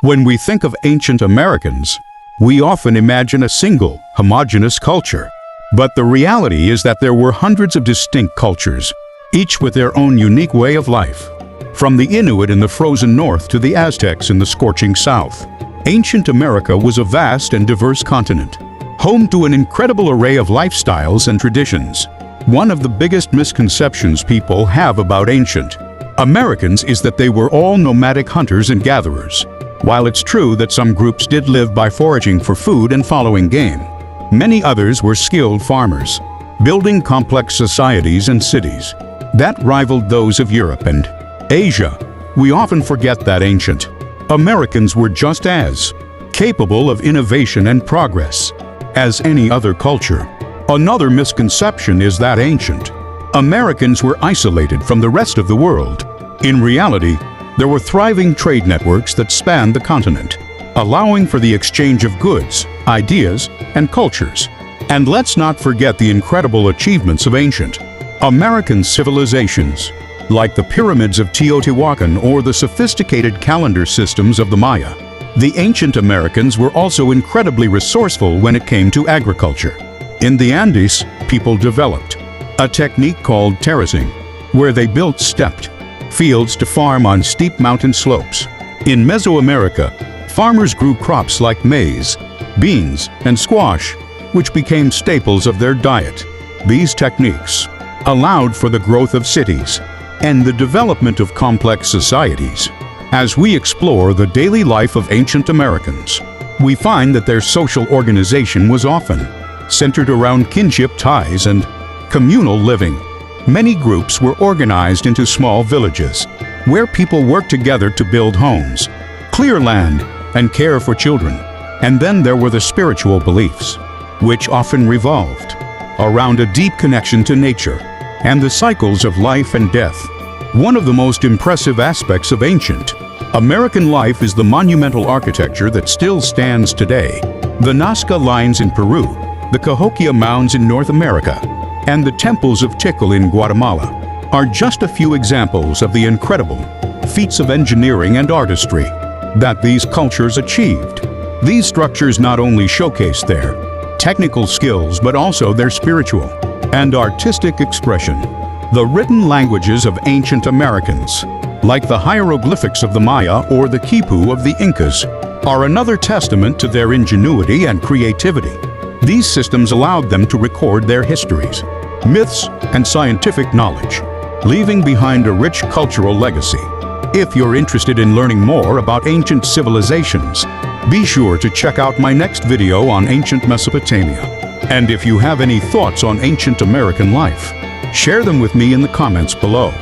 When we think of ancient Americans, we often imagine a single, homogeneous culture. But the reality is that there were hundreds of distinct cultures, each with their own unique way of life. From the Inuit in the frozen north to the Aztecs in the scorching south, ancient America was a vast and diverse continent, home to an incredible array of lifestyles and traditions. One of the biggest misconceptions people have about ancient Americans is that they were all nomadic hunters and gatherers. While it's true that some groups did live by foraging for food and following game, many others were skilled farmers, building complex societies and cities that rivaled those of Europe and Asia. We often forget that ancient Americans were just as capable of innovation and progress as any other culture. Another misconception is that ancient Americans were isolated from the rest of the world. In reality, there were thriving trade networks that spanned the continent, allowing for the exchange of goods, ideas, and cultures. And let's not forget the incredible achievements of ancient American civilizations, like the pyramids of Teotihuacan or the sophisticated calendar systems of the Maya. The ancient Americans were also incredibly resourceful when it came to agriculture. In the Andes, people developed a technique called terracing, where they built stepped fields to farm on steep mountain slopes. In Mesoamerica, farmers grew crops like maize, beans, and squash, which became staples of their diet. These techniques allowed for the growth of cities and the development of complex societies. As we explore the daily life of ancient Americans, we find that their social organization was often centered around kinship ties and communal living. Many groups were organized into small villages, where people worked together to build homes, clear land, and care for children. And then there were the spiritual beliefs, which often revolved around a deep connection to nature and the cycles of life and death. One of the most impressive aspects of ancient American life is the monumental architecture that still stands today. The Nazca Lines in Peru, the Cahokia Mounds in North America, and the temples of Tikal in Guatemala are just a few examples of the incredible feats of engineering and artistry that these cultures achieved. These structures not only showcase their technical skills but also their spiritual and artistic expression. The written languages of ancient Americans, like the hieroglyphics of the Maya or the Quipu of the Incas, are another testament to their ingenuity and creativity. These systems allowed them to record their histories, myths, and scientific knowledge, leaving behind a rich cultural legacy. If you're interested in learning more about ancient civilizations, be sure to check out my next video on ancient Mesopotamia. And if you have any thoughts on ancient American life, share them with me in the comments below.